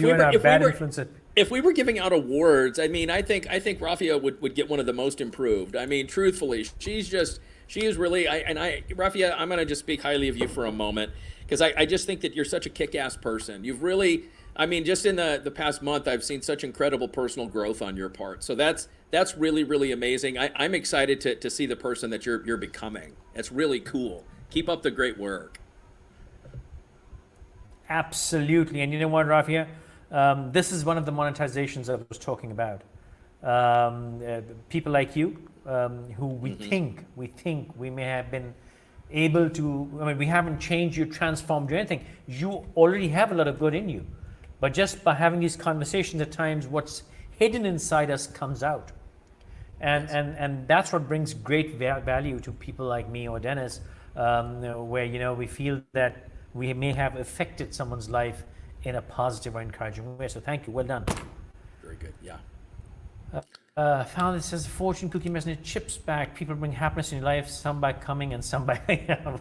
if we were giving out awards, I mean, I think Rafia would get one of the most improved. I mean, truthfully, she is really, Rafia, I'm going to just speak highly of you for a moment because I just think that you're such a kick-ass person. You've really, I mean, just in the past month, I've seen such incredible personal growth on your part. So that's really, really amazing. I'm excited to see the person that you're becoming. That's really cool. Keep up the great work. Absolutely. And you know what, Rafia? This is one of the monetizations I was talking about. People like you, who we think we may have been able to, I mean, we haven't changed you, transformed you, anything. You already have a lot of good in you. But just by having these conversations at times, what's hidden inside us comes out. And that's what brings great value to people like me or Dennis, where, we feel that we may have affected someone's life in a positive or encouraging way. So thank you. Well done. Very good. Yeah. Found it says fortune cookie messenger chips back. People bring happiness in your life, some by coming and some by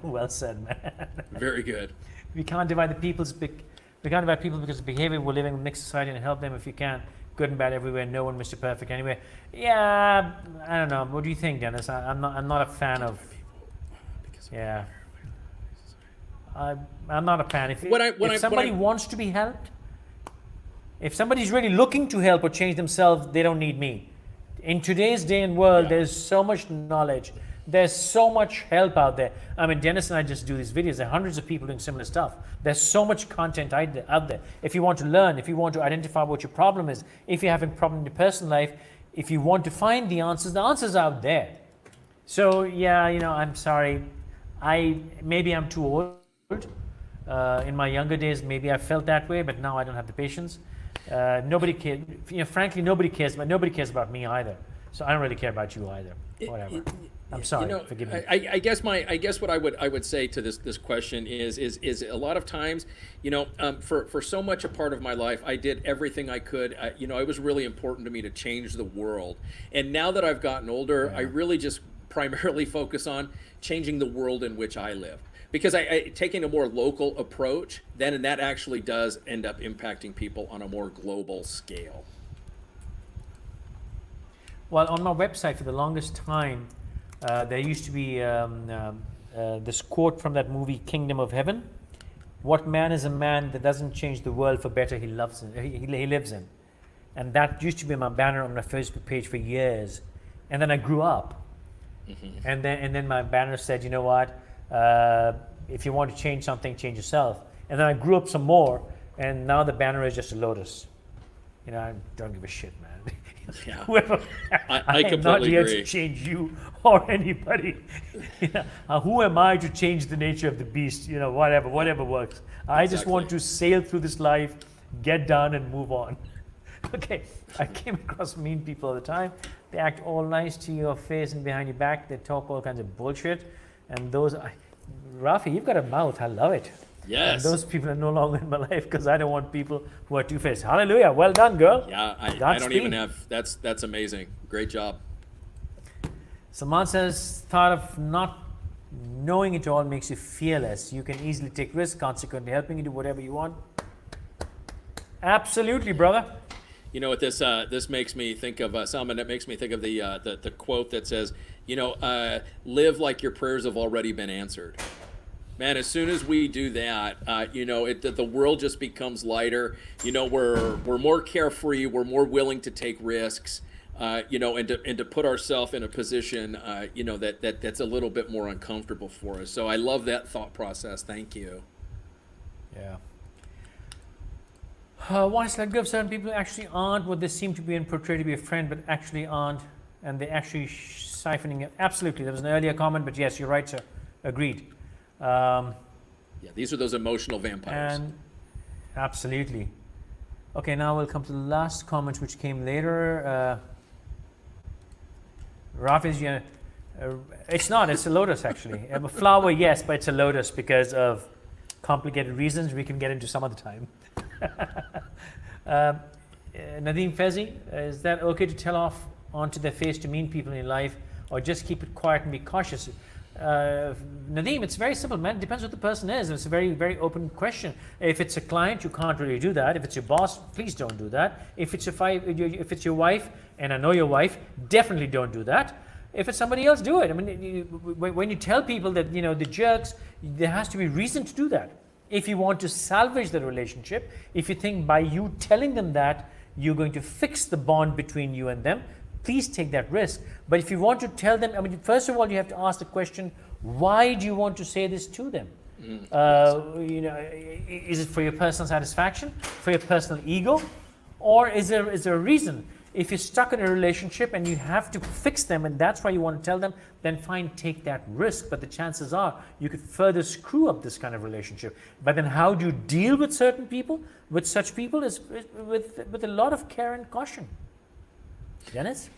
well said, man. Very good. We can't divide people because of behavior. We're living in a mixed society and help them if you can. Good and bad everywhere. No one Mr. Perfect anyway. Yeah, I don't know. What do you think, Dennis? I'm not a fan of. Yeah. I'm not a fan. If somebody wants to be helped, if somebody's really looking to help or change themselves, they don't need me. In today's day and world, there's so much knowledge. There's so much help out there. I mean, Dennis and I just do these videos. There are hundreds of people doing similar stuff. There's so much content out there. If you want to learn, if you want to identify what your problem is, if you're having a problem in your personal life, if you want to find the answers are out there. So, yeah, I'm sorry. Maybe I'm too old. In my younger days, maybe I felt that way, but now I don't have the patience. Nobody cares. Frankly, nobody cares about me either. So I don't really care about you either. Whatever. I'm sorry. Forgive me. I guess what I would say to this question is a lot of times, for so much a part of my life, I did everything I could. It was really important to me to change the world. And now that I've gotten older, I really just primarily focus on changing the world in which I live. because taking a more local approach, then that actually does end up impacting people on a more global scale. Well, on my website for the longest time, there used to be this quote from that movie Kingdom of Heaven. What man is a man that doesn't change the world for better he lives in? And that used to be my banner on my Facebook page for years. And then I grew up. And then my banner said, you know what? If you want to change something, change yourself. And then I grew up some more, and now the banner is just a lotus. You know, I don't give a shit, man. Yeah. Whoever, I am not completely here agree. to change you or anybody. You know, who am I to change the nature of the beast? You know, whatever works. I just want to sail through this life, get done, and move on. Okay, I came across mean people all the time. They act all nice to your face and behind your back. They talk all kinds of bullshit. And Rafi, you've got a mouth. I love it. Yes. And those people are no longer in my life because I don't want people who are two-faced. Hallelujah. Well done, girl. Yeah, I don't even have, that's amazing. Great job. Salman says, thought of not knowing it all makes you fearless. You can easily take risks, consequently helping you do whatever you want. Absolutely, brother. You know what this makes me think of, Salman, it makes me think of the quote that says, live like your prayers have already been answered. Man, as soon as we do that, the world just becomes lighter. You know, we're more carefree. We're more willing to take risks. And to put ourselves in a position, that's a little bit more uncomfortable for us. So I love that thought process. Thank you. Yeah. Why is let go of certain people who actually aren't what they seem to be and portray to be a friend, but actually aren't, and they actually siphoning it? Absolutely. There was an earlier comment, but yes, you're right, sir. Agreed. Yeah, these are those emotional vampires. And absolutely. Okay, now we'll come to the last comment, which came later. Rafi's, it's not. It's a lotus, actually. A flower, yes, but it's a lotus because of complicated reasons we can get into some other time. Nadeem Fezi, is that okay to tell off onto their face to mean people in your life, or just keep it quiet and be cautious? Nadeem, it's very simple, man. It depends what the person is. It's a very, very open question. If it's a client, you can't really do that. If it's your boss, please don't do that. If it's your wife, and I know your wife, definitely don't do that. If it's somebody else, do it. I mean, when you tell people that, the jerks, there has to be reason to do that. If you want to salvage the relationship, if you think by you telling them that, you're going to fix the bond between you and them, please take that risk. But if you want to tell them, first of all, you have to ask the question, why do you want to say this to them? Is it for your personal satisfaction, for your personal ego, or is there a reason? If you're stuck in a relationship and you have to fix them and that's why you want to tell them, then fine, take that risk. But the chances are you could further screw up this kind of relationship. But then how do you deal with certain people, with such people, is with a lot of care and caution. Dennis?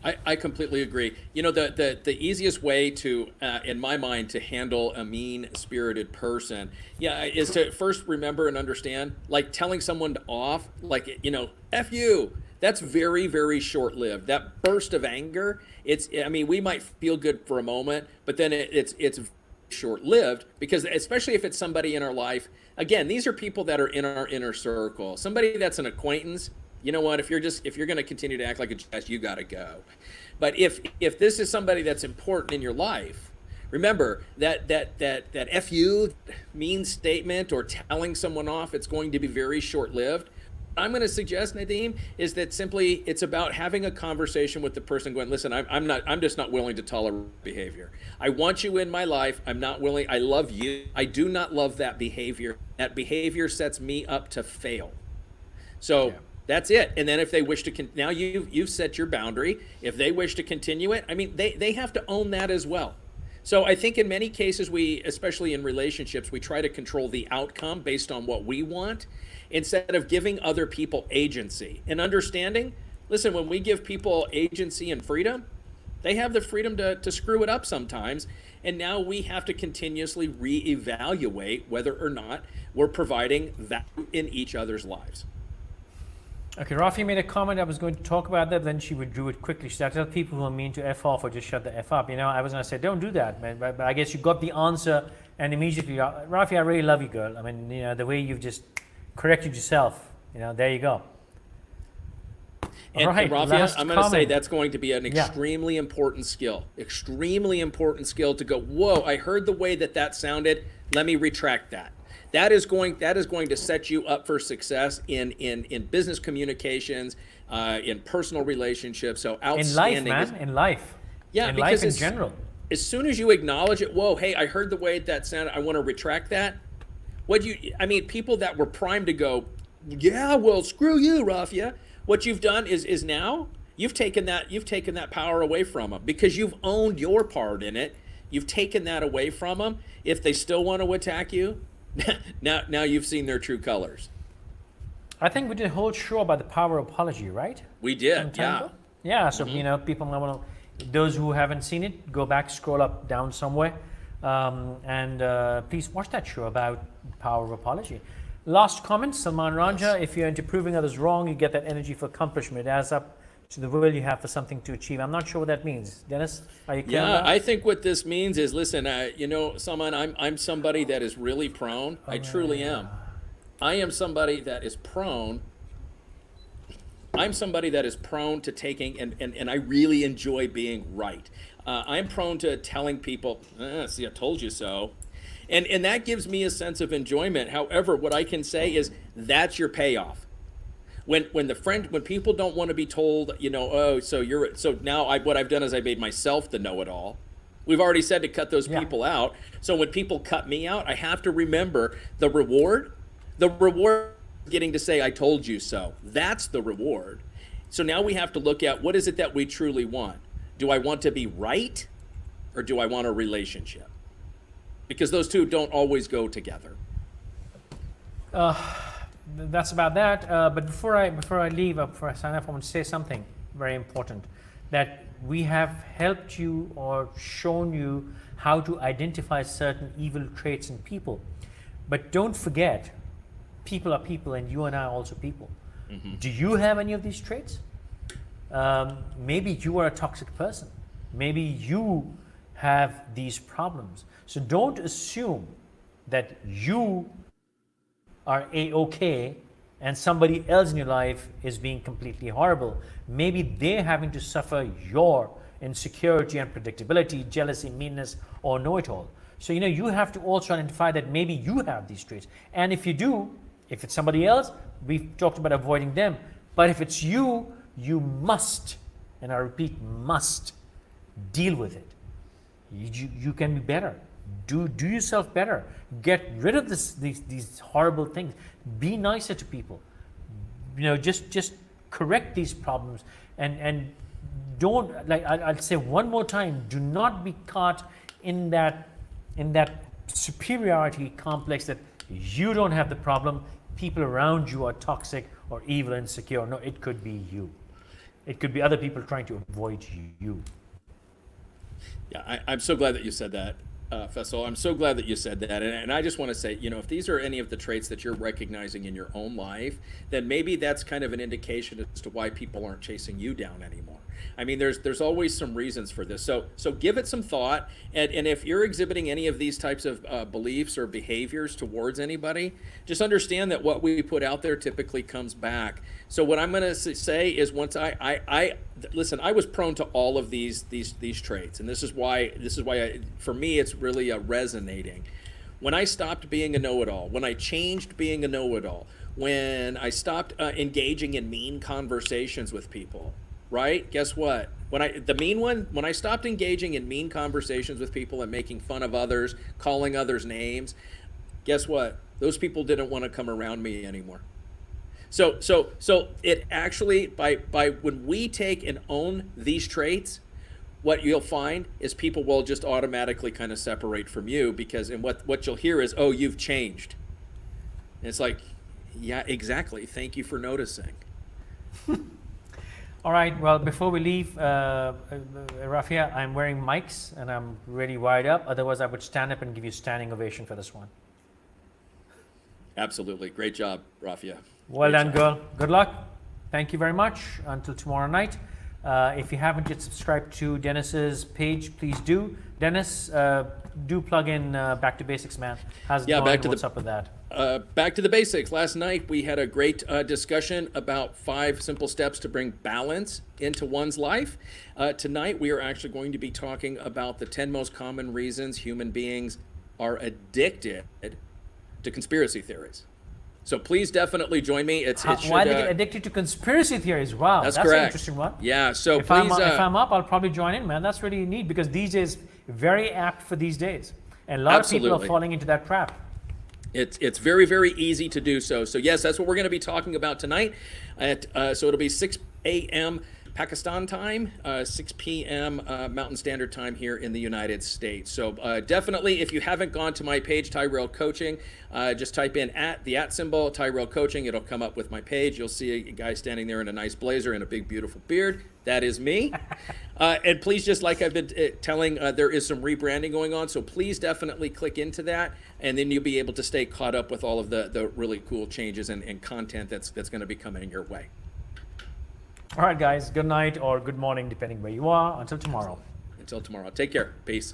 I completely agree. The easiest way to, in my mind, to handle a mean-spirited person, is to first remember and understand, like telling someone off, like, F you. That's very, very short-lived. That burst of anger, we might feel good for a moment, but then it's short-lived, because especially if it's somebody in our life, again, these are people that are in our inner circle. Somebody that's an acquaintance, you know what, if you're going to continue to act like a jackass, you got to go. But if this is somebody that's important in your life, remember that F you mean statement or telling someone off, it's going to be very short-lived. I'm going to suggest, Nadeem, is that simply it's about having a conversation with the person going, listen, I'm just not willing to tolerate behavior. I want you in my life. I'm not willing. I love you. I do not love that behavior. That behavior sets me up to fail. So that's it. And then if they wish to, now you've set your boundary. If they wish to continue it, they have to own that as well. So I think in many cases, especially in relationships, we try to control the outcome based on what we want, instead of giving other people agency and understanding. Listen, when we give people agency and freedom, they have the freedom to screw it up sometimes. And now we have to continuously reevaluate whether or not we're providing value in each other's lives. Okay, Rafi made a comment. I was going to talk about that, then she withdrew it quickly. She said, tell people who are mean to F off or just shut the F up. I was going to say, don't do that, man. But I guess you got the answer and immediately, Rafi, I really love you, girl. I mean, the way you've just corrected yourself, there you go. And, right, and Rafia, I'm going to say comment. that's going to be an extremely important skill. Extremely important skill to go, whoa, I heard the way that sounded. Let me retract that. That is going to set you up for success in business communications, in personal relationships. So outstanding. In life, man. In life. Yeah, in because life in general. As soon as you acknowledge it, whoa, hey, I heard the way that sounded. I want to retract that. People that were primed to go, yeah, well, screw you, Rafia. What you've done is now you've taken that power away from them because you've owned your part in it. You've taken that away from them. If they still want to attack you, now you've seen their true colors. I think we did a whole show about the power of apology, right? We did, yeah. Yeah, so people might want to, those who haven't seen it, go back, scroll up, down somewhere, and please watch that show about the power of apology. Last comment, Salman Ranja, if you're into proving others wrong, you get that energy for accomplishment. It adds up to the will you have for something to achieve. I'm not sure what that means. Dennis, are you clear on that? I think what this means is, listen, Salman, I'm somebody that is really prone. I truly am. I am somebody that is prone. I'm somebody that is prone to taking, and I really enjoy being right. I'm prone to telling people, see, I told you so. And that gives me a sense of enjoyment. However, what I can say is that's your payoff. When people don't want to be told, so now what I've done is I made myself the know-it-all. We've already said to cut those people out. So when people cut me out, I have to remember the reward. The reward is getting to say, I told you so. That's the reward. So now we have to look at what is it that we truly want. Do I want to be right, or do I want a relationship? Because those two don't always go together. That's about that. But before I leave, before I sign off, I want to say something very important. That we have helped you or shown you how to identify certain evil traits in people. But don't forget, people are people, and you and I are also people. Mm-hmm. Do you have any of these traits? Maybe you are a toxic person. Maybe you have these problems. So don't assume that you are A-okay and somebody else in your life is being completely horrible. Maybe they're having to suffer your insecurity, unpredictability, jealousy, meanness, or know-it-all. So you have to also identify that maybe you have these traits. And if you do, if it's somebody else, we've talked about avoiding them. But if it's you, you must, and I repeat, must deal with it. You can be better. Do yourself better. Get rid of these horrible things. Be nicer to people. Just correct these problems and don't, like I'll say one more time, do not be caught in that superiority complex that you don't have the problem. People around you are toxic or evil and insecure. No, it could be you. It could be other people trying to avoid you. Yeah, I'm so glad that you said that, Faisal. I'm so glad that you said that. And I just want to say, if these are any of the traits that you're recognizing in your own life, then maybe that's kind of an indication as to why people aren't chasing you down anymore. I mean, there's always some reasons for this. So give it some thought. And if you're exhibiting any of these types of beliefs or behaviors towards anybody, just understand that what we put out there typically comes back. So what I'm going to say is, once I listen, I was prone to all of these traits, and this is why for me it's really resonating. When I stopped being a know-it-all, when I changed being a know-it-all, when I stopped engaging in mean conversations with people, right? Guess what? When I stopped engaging in mean conversations with people and making fun of others, calling others names, guess what? Those people didn't want to come around me anymore. So it actually, by when we take and own these traits, what you'll find is people will just automatically kind of separate from you, because what you'll hear is, oh, you've changed. And it's like, yeah, exactly. Thank you for noticing. All right, well, before we leave, Rafia, I'm wearing mics and I'm really wired up. Otherwise, I would stand up and give you a standing ovation for this one. Absolutely. Great job, Rafia. Well done, girl. Good luck. Thank you very much. Until tomorrow night. If you haven't yet subscribed to Dennis's page, please do. Dennis, do plug in Back to Basics, man. How's it Yeah, going? back to What's the up with that? back to the basics. Last night we had a great discussion about 5 simple steps to bring balance into one's life. Tonight we are actually going to be talking about the 10 most common reasons human beings are addicted to conspiracy theories. So please definitely join me. Why they get addicted to conspiracy theories? Wow, that's an correct. interesting one. Yeah. So If please. if I'm up, I'll probably join in, man. That's really neat because these days, very apt for these days. And a lot of people are Absolutely. falling into that trap. It's very, very easy to do so. So yes, that's what we're going to be talking about tonight. So it'll be 6 a.m. Pakistan time, 6 p.m. Mountain Standard Time here in the United States. So definitely, if you haven't gone to my page, Tyrell Coaching, just type in the @ symbol, Tyrell Coaching. It'll come up with my page. You'll see a guy standing there in a nice blazer and a big, beautiful beard. That is me. And please, just like I've been telling, there is some rebranding going on. So please definitely click into that. And then you'll be able to stay caught up with all of the really cool changes and content that's going to be coming your way. All right, guys. Good night or good morning, depending where you are. Until tomorrow. Until tomorrow. Take care. Peace.